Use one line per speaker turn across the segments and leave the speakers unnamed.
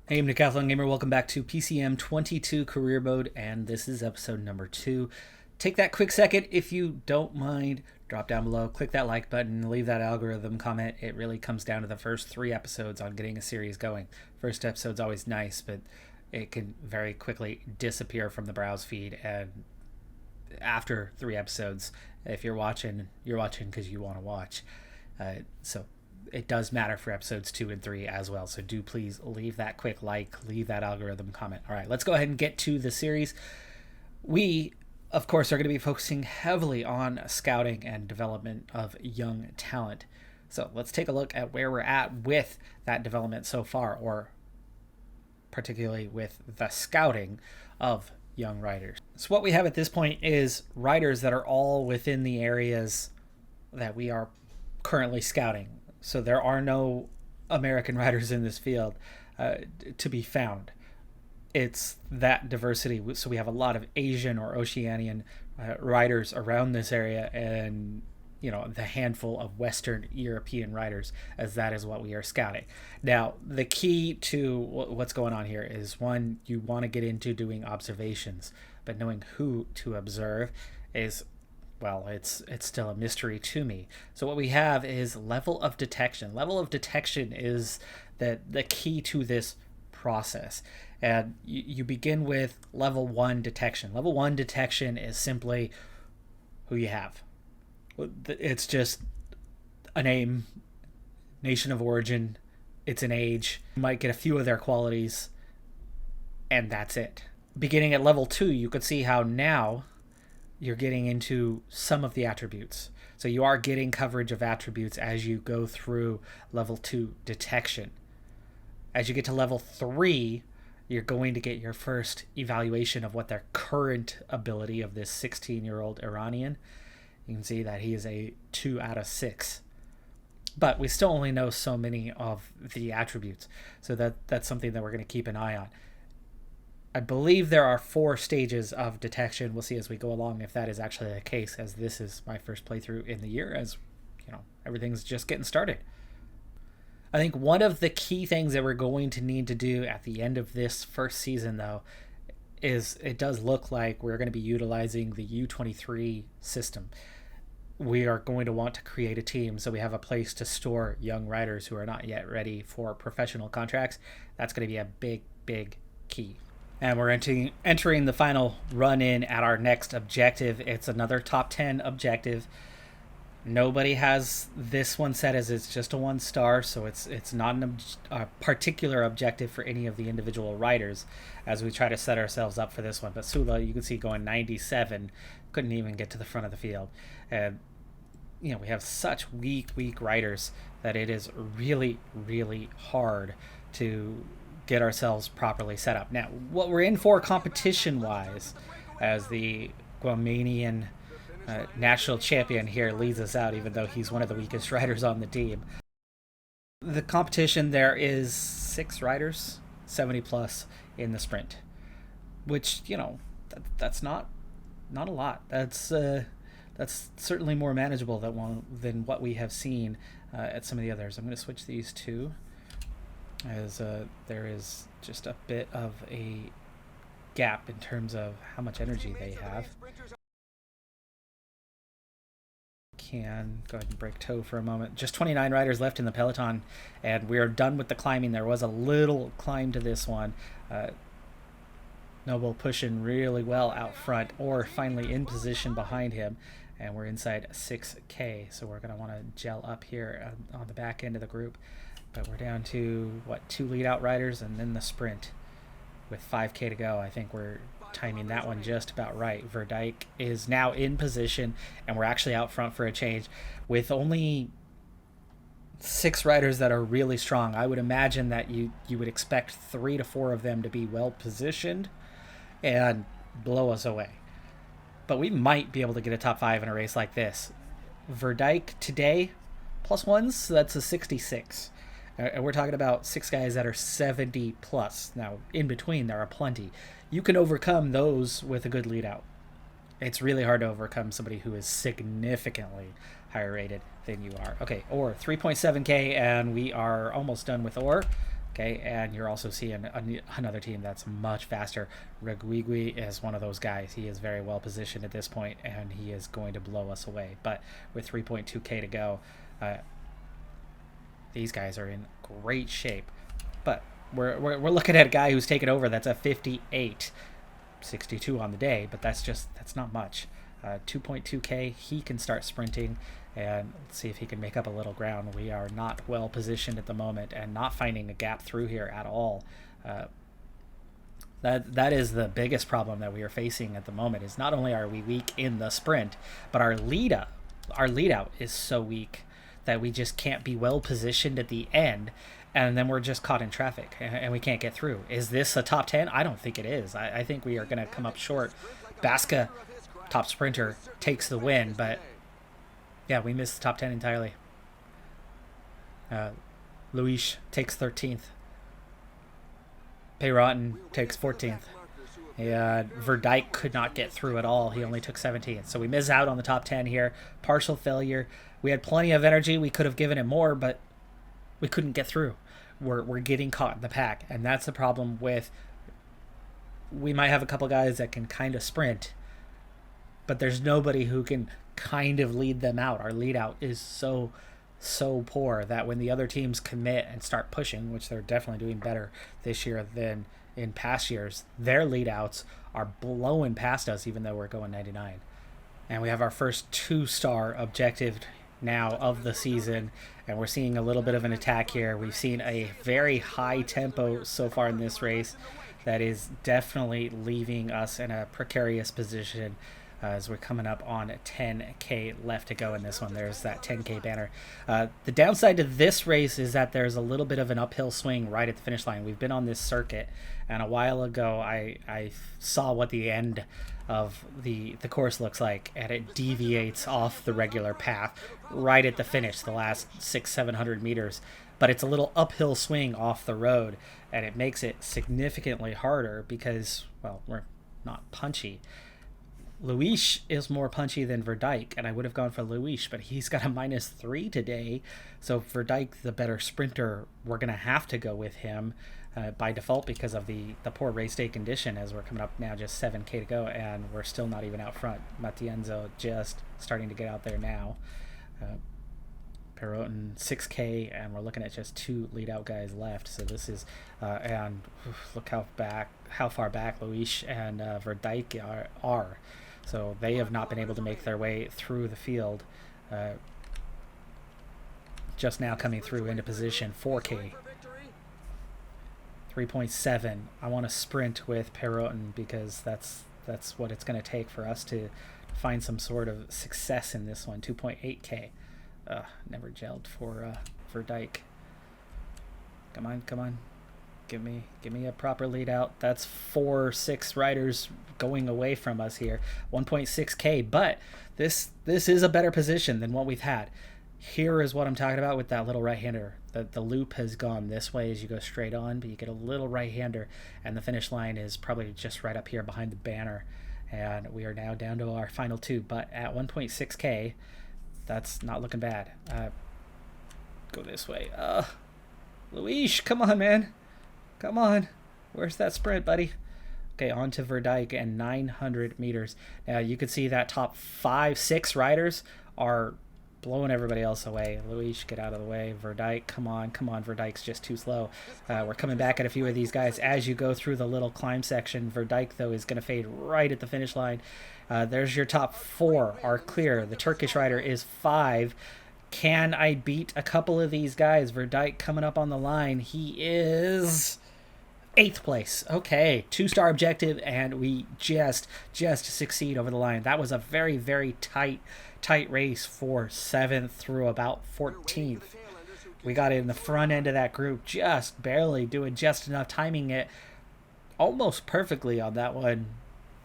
Hey, I'm Decathlon Gamer. Welcome back to PCM22 Career Mode, and this is episode number 2. Take that quick second, if you don't mind, drop down below, click that like button, leave that algorithm comment. It really comes down to the first 3 episodes on getting a series going. First episode's always nice, but it can very quickly disappear from the browse feed, and after 3 episodes, if you're watching because you want to watch. So it does matter for episodes 2 and 3 as well. So do please leave that quick like, leave that algorithm comment. All right, let's go ahead and get to the series. We, of course, are going to be focusing heavily on scouting and development of young talent. So let's take a look at where we're at with that development so far, or particularly with the scouting of young riders. So what we have at this point is riders that are all within the areas that we are currently scouting. So there are no American riders in this field to be found. It's that diversity. So we have a lot of Asian or Oceanian riders around this area, and the handful of Western European riders, as that is what we are scouting. Now, the key to what's going on here is, one, you want to get into doing observations, but knowing who to observe is, well, it's still a mystery to me. So what we have is level of detection. Level of detection is the key to this process. And you begin with level 1 detection. Level 1 detection is simply who you have. It's just a name, nation of origin, it's an age. You might get a few of their qualities, and that's it. Beginning at level 2, you could see how now you're getting into some of the attributes. So you are getting coverage of attributes as you go through level 2 detection. As you get to level 3, you're going to get your first evaluation of what their current ability of this 16-year-old Iranian. You can see that he is a 2 out of 6. But we still only know so many of the attributes. So that's something that we're going to keep an eye on. I believe there are 4 stages of detection. We'll see as we go along if that is actually the case, as this is my first playthrough in the year, as everything's just getting started. I think one of the key things that we're going to need to do at the end of this first season, though, is it does look like we're going to be utilizing the U23 system. We are going to want to create a team so we have a place to store young riders who are not yet ready for professional contracts. That's going to be a big, big key. And we're entering the final run-in at our next objective. It's another top 10 objective. Nobody has this one set as it's just a 1-star, so it's not a particular objective for any of the individual riders as we try to set ourselves up for this one. But Sula, you can see going 97, couldn't even get to the front of the field. And we have such weak riders that it is really, really hard to get ourselves properly set up. Now, what we're in for competition-wise, as the Guamanian national champion here leads us out, even though he's one of the weakest riders on the team. The competition, there is 6 riders, 70 plus in the sprint, which that's not a lot. That's certainly more manageable than what we have seen at some of the others. I'm going to switch these 2, as there is just a bit of a gap in terms of how much energy they have. Can go ahead and break toe for a moment. Just 29 riders left in the Peloton, and we are done with the climbing. There was a little climb to this one. Noble pushing really well out front, or finally in position behind him, and we're inside 6K, so we're going to want to gel up here on the back end of the group. But we're down to 2 lead out riders and then the sprint with 5K to go. I think we're timing that one just about right. Verdijk is now in position, and we're actually out front for a change with only 6 riders that are really strong. I would imagine that you would expect 3 to 4 of them to be well positioned and blow us away. But we might be able to get a top 5 in a race like this. Verdijk today, +1s, so that's a 66. And we're talking about 6 guys that are 70 plus. Now, in between, there are plenty. You can overcome those with a good lead out. It's really hard to overcome somebody who is significantly higher rated than you are. Okay, Ore, 3.7K, and we are almost done with Ore. Okay, and you're also seeing another team that's much faster. Reguigui is one of those guys. He is very well positioned at this point, and he is going to blow us away. But with 3.2K to go, these guys are in great shape. But we're looking at a guy who's taken over that's a 58, 62 on the day, but that's not much. 2.2K, he can start sprinting, and let's see if he can make up a little ground. We are not well positioned at the moment and not finding a gap through here at all. That is the biggest problem that we are facing at the moment, is not only are we weak in the sprint, but our lead out is so weak that we just can't be well positioned at the end, and then we're just caught in traffic and we can't get through. Is this a top 10? I don't think it is. I think we are going to come up short. Baska, top sprinter, takes the win, but yeah, we missed the top 10 entirely. Luis takes 13th. Peloton takes 14th. Verdijk could not get through at all. He only took 17th. So we miss out on the top 10 here. Partial failure. We had plenty of energy. We could have given it more, but we couldn't get through. We're getting caught in the pack, and that's the problem with... We might have a couple guys that can kind of sprint, but there's nobody who can kind of lead them out. Our lead out is so poor that when the other teams commit and start pushing, which they're definitely doing better this year than in past years, their lead outs are blowing past us even though we're going 99. And we have our first 2-star objective now of the season, and we're seeing a little bit of an attack here. We've seen a very high tempo so far in this race that is definitely leaving us in a precarious position as we're coming up on 10K left to go in this one. There's that 10K banner. The downside to this race is that there's a little bit of an uphill swing right at the finish line. We've been on this circuit, and a while ago I saw what the end of the course looks like, and it deviates off the regular path right at the finish, the last 600-700 meters. But it's a little uphill swing off the road, and it makes it significantly harder because, well, we're not punchy. Luis is more punchy than Verdijk, and I would have gone for Luis, but he's got a -3 today. So Verdijk, the better sprinter, we're going to have to go with him by default because of the poor race day condition, as we're coming up now just 7K to go, and we're still not even out front. Matienzo just starting to get out there now. Peloton 6K, and we're looking at just 2 lead out guys left. So this is and look how far back Luis and Verdijk are. So they have not been able to make their way through the field. Just now coming through into position. 4K, 3.7. I want to sprint with Peloton because that's what it's going to take for us to find some sort of success in this one. 2.8K. Never gelled for Dijk. Come on. Give me a proper lead out. That's 4-6 riders going away from us here. 1.6K, but this is a better position than what we've had. Here is what I'm talking about with that little right-hander. The loop has gone this way as you go straight on, but you get a little right-hander, and the finish line is probably just right up here behind the banner. And we are now down to our final 2, but at 1.6K, that's not looking bad. Go this way. Luis, come on, man. Come on. Where's that sprint, buddy? Okay, on to Verdijk and 900 meters. Now, you can see that top 5-6 riders are blowing everybody else away. Luis, get out of the way. Verdijk, come on. Verdijk's just too slow. We're coming back at a few of these guys as you go through the little climb section. Verdijk, though, is going to fade right at the finish line. There's your top 4 are clear. The Turkish rider is 5. Can I beat a couple of these guys? Verdijk coming up on the line. He is 8th place. Okay, 2-star objective, and we just succeed over the line. That was a very, very tight race for 7th through about 14th. We got in the front end of that group, just barely doing just enough, timing it almost perfectly on that one.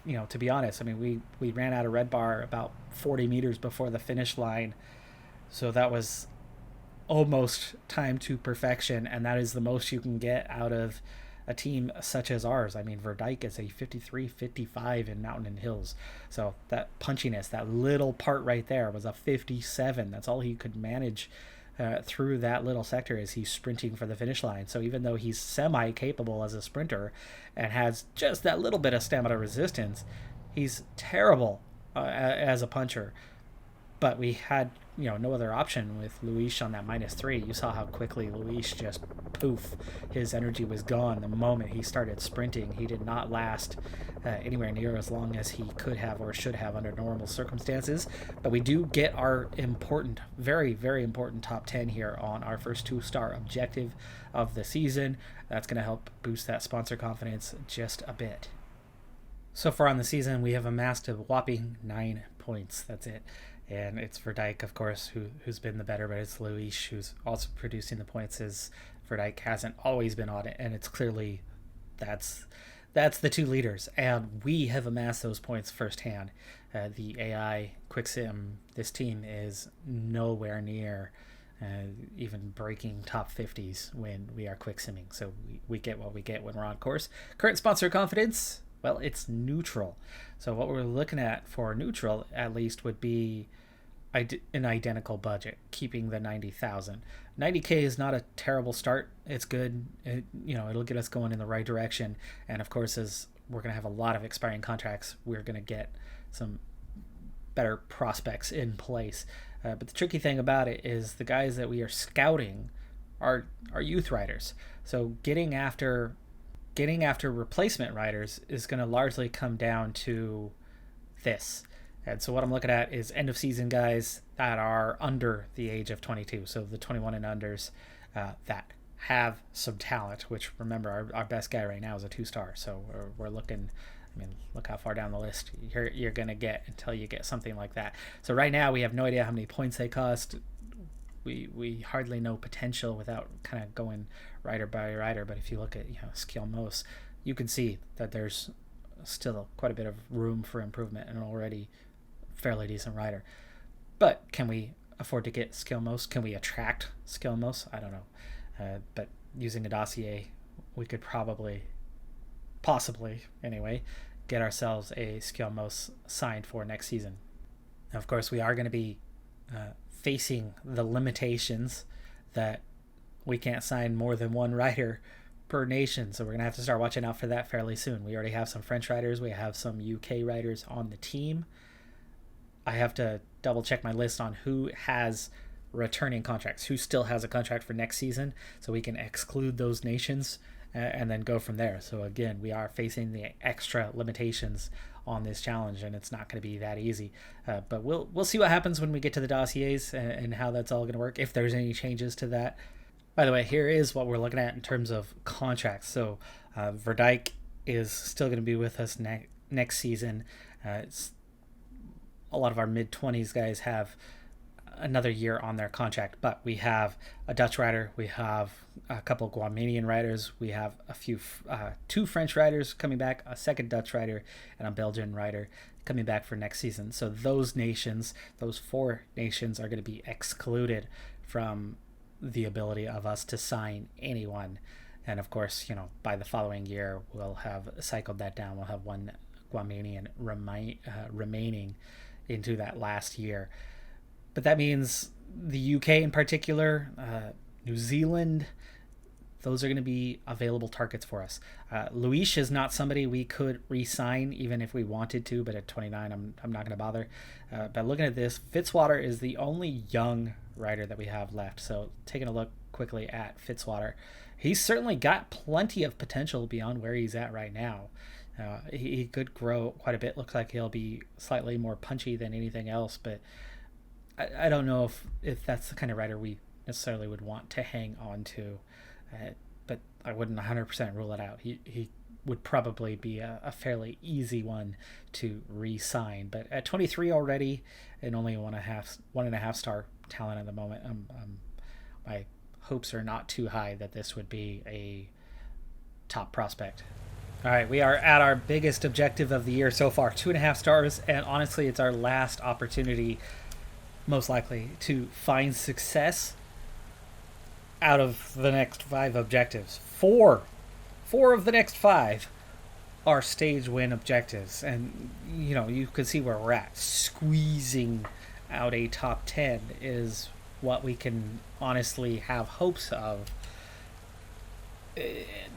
You know, to be honest, I mean, we ran out of red bar about 40 meters before the finish line. So that was almost time to perfection, and that is the most you can get out of a team such as ours. I mean, Verdijk is a 53-55 in mountain and hills. So that punchiness, that little part right there was a 57. That's all he could manage through that little sector as he's sprinting for the finish line. So even though he's semi-capable as a sprinter and has just that little bit of stamina resistance, he's terrible as a puncher. But we had, no other option with Luis on that -3. You saw how quickly Luis just poof, his energy was gone the moment he started sprinting. He did not last anywhere near as long as he could have or should have under normal circumstances. But we do get our important, very, very important top 10 here on our first 2-star objective of the season. That's going to help boost that sponsor confidence just a bit. So far on the season, we have amassed a whopping 9 points. That's it. And it's Verdijk, of course, who's been the better, but it's Luis who's also producing the points, as Verdijk hasn't always been on it, and it's clearly that's the two leaders, and we have amassed those points firsthand. The AI QuickSim, this team is nowhere near even breaking top 50s when we are QuickSimming, so we get what we get when we're on course. Current sponsor confidence, well, it's neutral. So what we're looking at for neutral, at least, would be an identical budget, keeping the 90,000. 90K is not a terrible start. It's good. It'll get us going in the right direction. And of course, as we're going to have a lot of expiring contracts, we're going to get some better prospects in place. But the tricky thing about it is the guys that we are scouting are youth riders. So getting after replacement riders is going to largely come down to this. And so what I'm looking at is end of season guys that are under the age of 22. So the 21 and unders that have some talent, which, remember, our best guy right now is a 2-star. So we're looking, look how far down the list you're going to get until you get something like that. So right now we have no idea how many points they cost. We hardly know potential without kind of going rider by rider. But if you look at Skill Most, you can see that there's still quite a bit of room for improvement and an already fairly decent rider. But can we afford to get Skill Most? Can we attract Skill Most? I don't know. But using a dossier, we could possibly anyway, get ourselves a Skill Most signed for next season. Now, of course, we are going to be facing the limitations that we can't sign more than one rider per nation, so we're going to have to start watching out for that fairly soon. We already have some French riders, we have some UK riders on the team. I have to double check my list on who has returning contracts, who still has a contract for next season, so we can exclude those nations and then go from there. So again, we are facing the extra limitations on this challenge, and it's not going to be that easy. But we'll see what happens when we get to the dossiers and how that's all going to work, if there's any changes to that. By the way, here is what we're looking at in terms of contracts. So Verdijk is still going to be with us next season. It's a lot of our mid-20s guys have another year on their contract, but we have a Dutch rider, we have a couple Guamanian riders, we have a few 2 French riders coming back, a second Dutch rider, and a Belgian rider coming back for next season. So those 4 nations are going to be excluded from the ability of us to sign anyone. And of course, by the following year, we'll have cycled that down. We'll have 1 Guamanian remaining into that last year. But that means the UK in particular, New Zealand, those are going to be available targets for us. Luis is not somebody we could re-sign even if we wanted to, but at 29, I'm not going to bother. But looking at this, Fitzwater is the only young rider that we have left. So taking a look quickly at Fitzwater, he's certainly got plenty of potential beyond where he's at right now. He could grow quite a bit. Looks like he'll be slightly more punchy than anything else, but I don't know if that's the kind of rider we necessarily would want to hang on to, but I wouldn't 100% rule it out. He would probably be a fairly easy one to re-sign, but at 23 already and only 1.5 star talent at the moment, my hopes are not too high that this would be a top prospect. All right, we are at our biggest objective of the year so far, 2.5 stars, and honestly, it's our last opportunity, most likely, to find success out of the next 5 objectives. 4 of the next 5 are stage win objectives, and you can see where we're at. Squeezing out a top 10 is what we can honestly have hopes of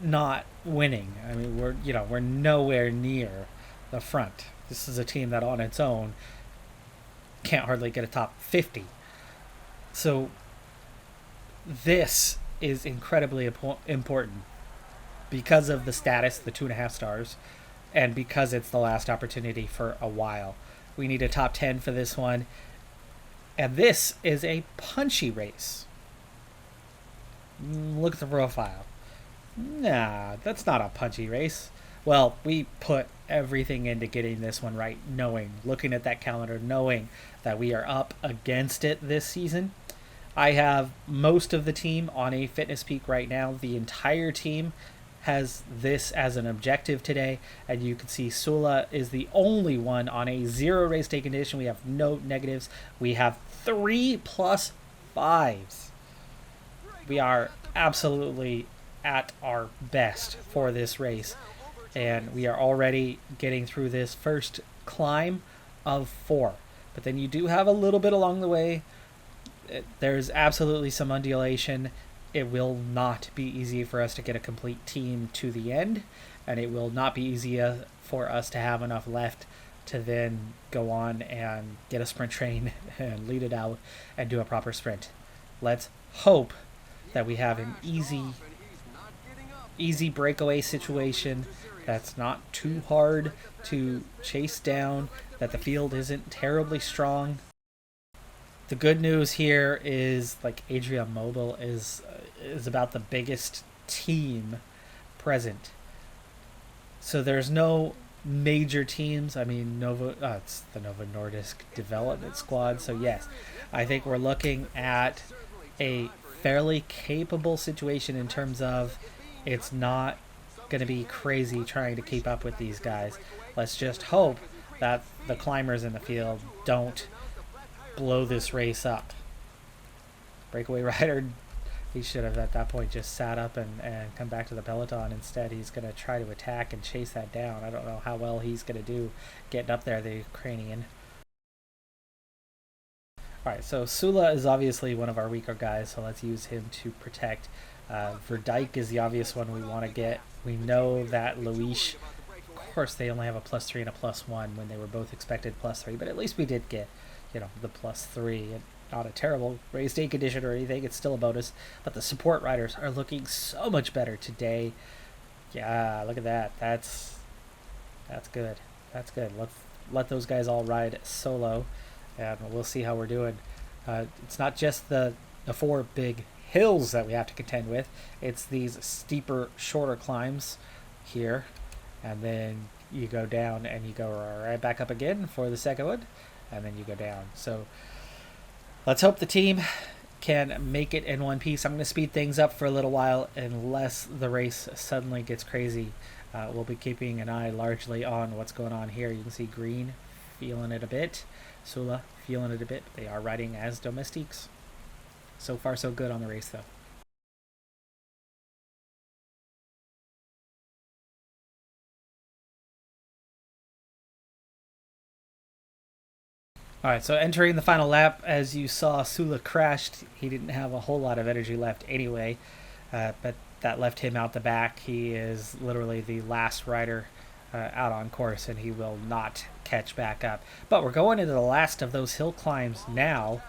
not winning. I mean, we're nowhere near the front. This is a team that on its own can't hardly get a top 50. So this is incredibly important because of the status, the 2.5 stars, and because it's the last opportunity for a while. We need a top 10 for this one. And this is a punchy race. Look at the profile. Nah, that's not a punchy race. Well, we put everything into getting this one right, looking at that calendar, knowing that we are up against it this season. I have most of the team on a fitness peak right now. The entire team has this as an objective today, and you can see Sula is the only one on a 0 race day condition. We have no negatives. We have 3 plus 5s. We are absolutely at our best for this race, and we are already getting through this first climb of 4. But then you do have a little bit along the way. There's absolutely some undulation. It will not be easy for us to get a complete team to the end, and it will not be easy for us to have enough left to then go on and get a sprint train and lead it out and do a proper sprint. Let's hope that we have an easy breakaway situation that's not too hard to chase down, that the field isn't terribly strong. The good news here is, like, Adria Mobile is about the biggest team present. So there's no major teams. I mean, it's the Novo Nordisk development squad. So yes, I think we're looking at a fairly capable situation in terms of it's not going to be crazy trying to keep up with these guys. Let's just hope that the climbers in the field don't blow this race up. Breakaway rider, he should have at that point just sat up and come back to the Peloton. Instead, he's going to try to attack and chase that down. I don't know how well he's going to do getting up there, the Ukrainian. Alright, so Sula is obviously one of our weaker guys, so let's use him to protect. Verdijk is the obvious one we want to get. We know that Luis, of course, they only have a +3 and a +1 when they were both expected +3, but at least we did get, the +3. And not a terrible race day condition or anything, it's still a bonus. But the support riders are looking so much better today. Yeah, look at that. That's good. That's good. Let's let those guys all ride solo, and we'll see how we're doing. It's not just the 4 big hills that we have to contend with. It's these steeper, shorter climbs here, and then you go down and you go right back up again for the second one, and then you go down. So let's hope the team can make it in one piece. I'm going to speed things up for a little while unless the race suddenly gets crazy. We'll be keeping an eye largely on what's going on here. You can see Green feeling it a bit, Sula feeling it a bit. They are riding as domestiques. So far, so good on the race, though. Alright, so entering the final lap, as you saw, Sula crashed. He didn't have a whole lot of energy left anyway, but that left him out the back. He is literally the last rider out on course, and he will not catch back up. But we're going into the last of those hill climbs now,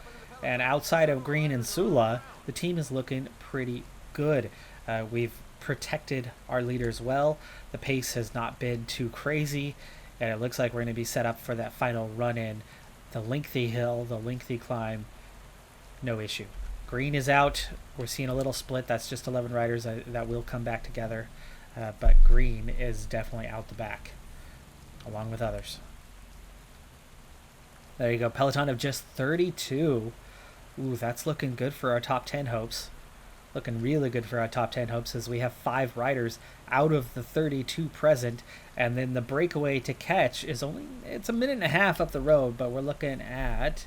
and outside of Green and Sula, the team is looking pretty good. We've protected our leaders well. The pace has not been too crazy, and it looks like we're going to be set up for that final run-in. The lengthy hill, the lengthy climb, no issue. Green is out. We're seeing a little split. That's just 11 riders that will come back together. But Green is definitely out the back, along with others. There you go. Peloton of just 32. Ooh, that's looking good for our top 10 hopes. Looking really good for our top 10 hopes, as we have 5 riders out of the 32 present, and then the breakaway to catch is it's a minute and a half up the road, but we're looking at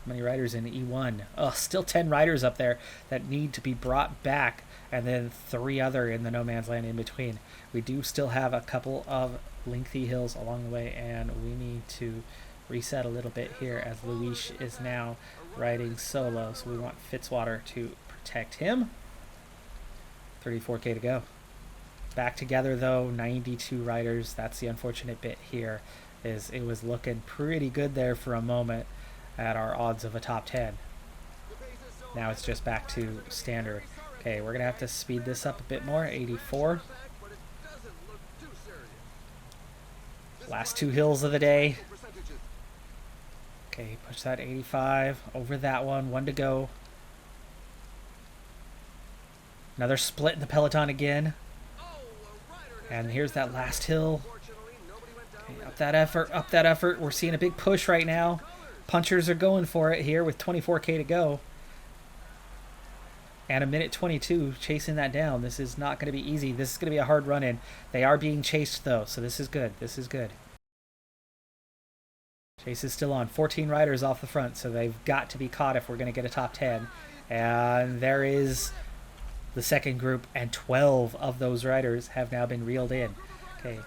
how many riders in E1. Still 10 riders up there that need to be brought back, and then 3 other in the no man's land in between. We do still have a couple of lengthy hills along the way, and we need to reset a little bit here, as Luis is now riding solo, so we want Fitzwater to protect him. 34k to go. Back together though, 92 riders. That's the unfortunate bit here, is it was looking pretty good there for a moment at our odds of a top 10. Now it's just back to standard. Okay, we're gonna have to speed this up a bit more. 84. Last two hills of the day. Okay, push that 85 over that one to go. Another split in the peloton again. And here's that last hill. Okay, up that effort. We're seeing a big push right now. Punchers are going for it here with 24k to go. And a minute 22 chasing that down. This is not going to be easy. This is going to be a hard run in. They are being chased though, so this is good. This is good. Chase is still on. 14 riders off the front, so they've got to be caught if we're going to get a top 10. And there is the second group, and 12 of those riders have now been reeled in. Okay,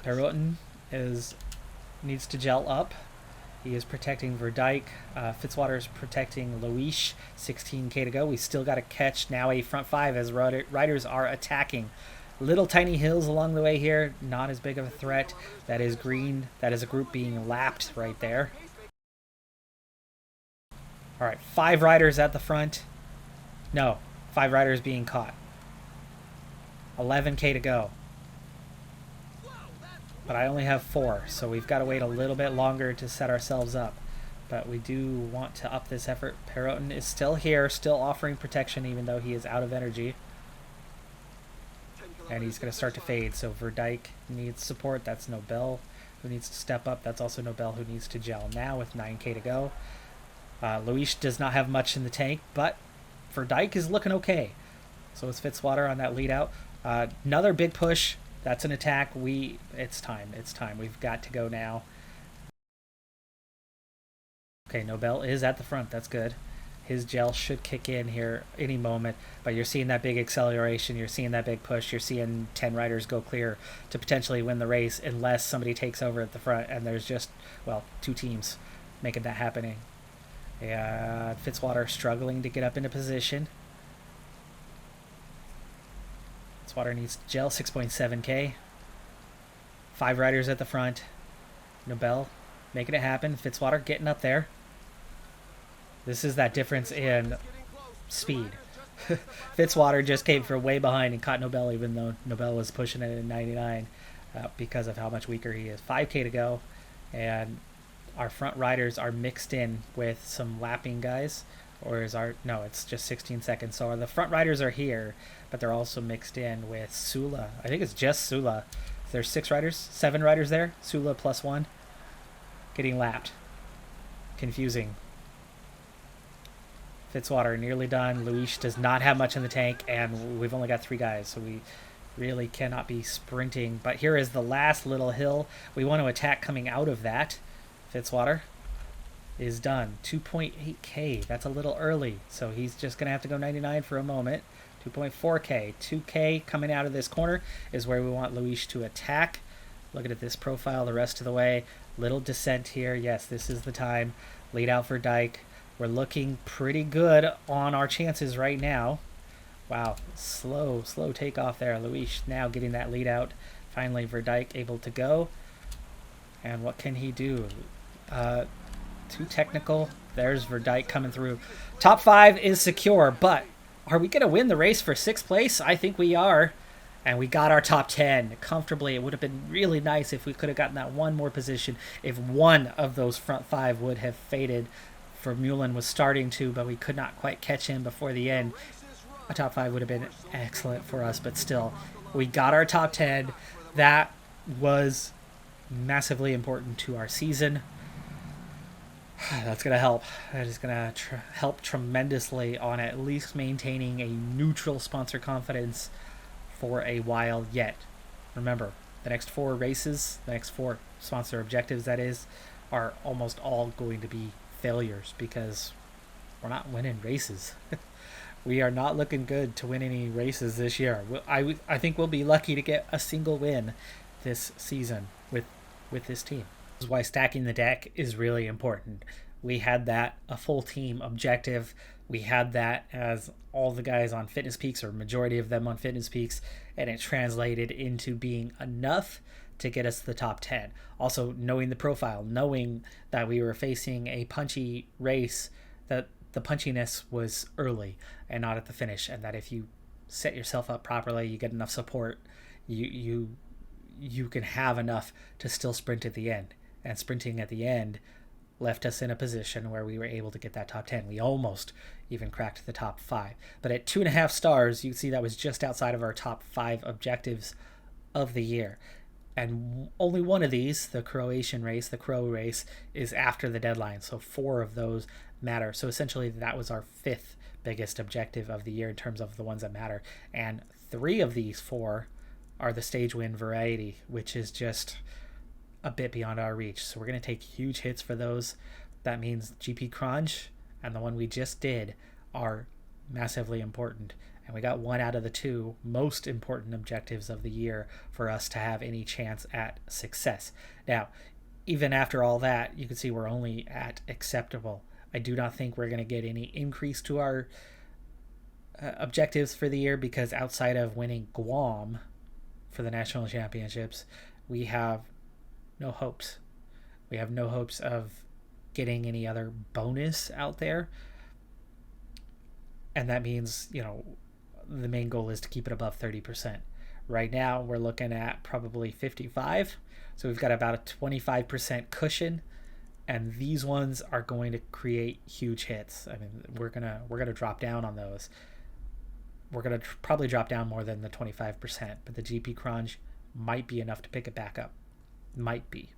Peloton needs to gel up. He is protecting Verdijk. Fitzwater is protecting Luis. 16k to go. We still got to catch now a front five as riders are attacking. Little tiny hills along the way here. Not as big of a threat. That is green. That is a group being lapped right there. All right, 5 riders at the front. No, 5 riders being caught. 11k to go. But I only have 4, so we've got to wait a little bit longer to set ourselves up. But we do want to up this effort. Peloton is still here, still offering protection even though he is out of energy. And he's going to start to fade, so Verdijk needs support. That's Nobel who needs to step up. That's also Nobel who needs to gel now with 9k to go. Luis does not have much in the tank, but Verdijk is looking okay. So is Fitzwater on that lead out. Another big push. That's an attack. It's time. We've got to go now. Okay, Nobel is at the front. That's good. His gel should kick in here any moment, but you're seeing that big acceleration. You're seeing that big push. You're seeing 10 riders go clear to potentially win the race unless somebody takes over at the front, and there's just, well, 2 teams making that happening. Yeah, Fitzwater struggling to get up into position. Fitzwater needs to gel, 6.7k. 5 riders at the front. Nobel making it happen. Fitzwater getting up there. This is that difference in speed. Fitzwater just came from way behind and caught Nobel, even though Nobel was pushing it in 99 because of how much weaker he is. 5k to go, and our front riders are mixed in with some lapping guys. Or is our... No, it's just 16 seconds. So the front riders are here, but they're also mixed in with Sula. I think it's just Sula. There's 7 riders there. Sula plus 1. Getting lapped. Confusing. Fitzwater nearly done. Luis does not have much in the tank, and we've only got 3 guys, so we really cannot be sprinting. But here is the last little hill. We want to attack coming out of that. Fitzwater is done. 2.8k. That's a little early, so he's just going to have to go 99 for a moment. 2.4k. 2k coming out of this corner is where we want Luis to attack. Look at this profile the rest of the way. Little descent here. Yes, this is the time. Lead out for Verdijk. We're looking pretty good on our chances right now. Wow, slow takeoff there. Luis now getting that lead out. Finally, Verdijk able to go. And what can he do? Too technical. There's Verdijk coming through. Top 5 is secure, but are we going to win the race for 6th place? I think we are. And we got our top 10 comfortably. It would have been really nice if we could have gotten that one more position. If one of those front 5 would have faded. Vermeulen was starting to, but we could not quite catch him before the end. A top 5 would have been excellent for us, but still, we got our top 10. That was massively important to our season. That's going to help. That is going to help tremendously on at least maintaining a neutral sponsor confidence for a while yet. Remember, the next 4 races, the next 4 sponsor objectives, that is, are almost all going to be failures because we're not winning races. We are not looking good to win any races this year. I think we'll be lucky to get a single win this season with this team. This is why stacking the deck is really important. We had that a full team objective. We had that as all the guys on Fitness Peaks, or majority of them on Fitness Peaks, and it translated into being enough to get us to the top 10. Also, knowing the profile, knowing that we were facing a punchy race, that the punchiness was early and not at the finish, and that if you set yourself up properly, you get enough support, you can have enough to still sprint at the end. And sprinting at the end left us in a position where we were able to get that top 10. We almost even cracked the top 5. But at 2.5 stars, you can see that was just outside of our top 5 objectives of the year. And only one of these, the Croatian race, the Crow race, is after the deadline. So 4 of those matter. So essentially that was our 5th biggest objective of the year in terms of the ones that matter. And 3 of these 4 are the stage win variety, which is just a bit beyond our reach. So we're going to take huge hits for those. That means GP Crunch and the one we just did are massively important. And we got 1 out of the 2 most important objectives of the year for us to have any chance at success. Now, even after all that, you can see we're only at acceptable. I do not think we're going to get any increase to our objectives for the year, because outside of winning Guam for the national championships, we have no hopes. We have no hopes of getting any other bonus out there. And that means, the main goal is to keep it above 30%. Right now, we're looking at probably 55. So we've got about a 25% cushion. And these ones are going to create huge hits. I mean, we're gonna drop down on those. We're gonna probably drop down more than the 25%, but the GP Crunch might be enough to pick it back up. Might be.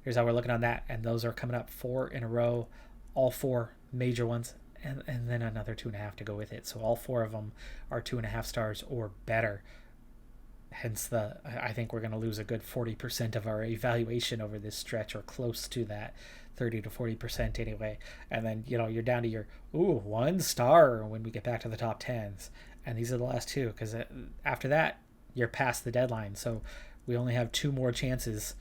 Here's how we're looking on that, and those are coming up 4 in a row, all 4 major ones, and then another 2.5 to go with it. So all 4 of them are 2.5 stars or better. Hence I think we're going to lose a good 40% of our evaluation over this stretch, or close to that, 30 to 40% anyway. And then, you're down to your 1 star when we get back to the top 10s. And these are the last 2, because after that, you're past the deadline. So we only have 2 more chances.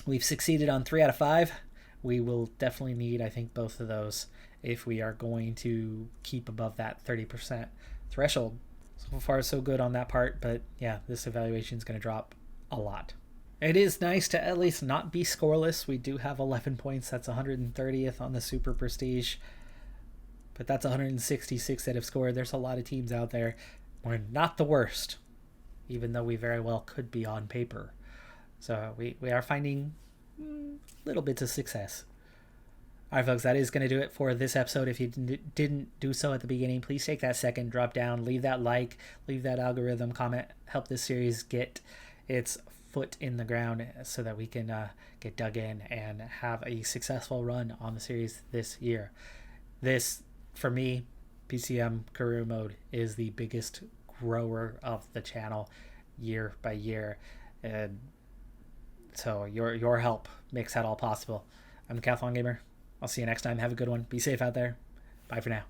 We've succeeded on 3 out of 5. We will definitely need, I think, both of those if we are going to keep above that 30% threshold. So far, so good on that part, but yeah, this evaluation is going to drop a lot. It is nice to at least not be scoreless. We do have 11 points. That's 130th on the Super Prestige, but that's 166 that have scored. There's a lot of teams out there. We're not the worst, even though we very well could be on paper. So we are finding little bits of success. All right, folks, that is going to do it for this episode. If you didn't do so at the beginning, please take that second, drop down, leave that like, leave that algorithm comment, help this series get its foot in the ground so that we can get dug in and have a successful run on the series this year. This, for me, PCM Career Mode is the biggest grower of the channel year by year. And so your help makes that all possible. I'm the Decathlon Gamer. I'll see you next time. Have a good one. Be safe out there. Bye for now.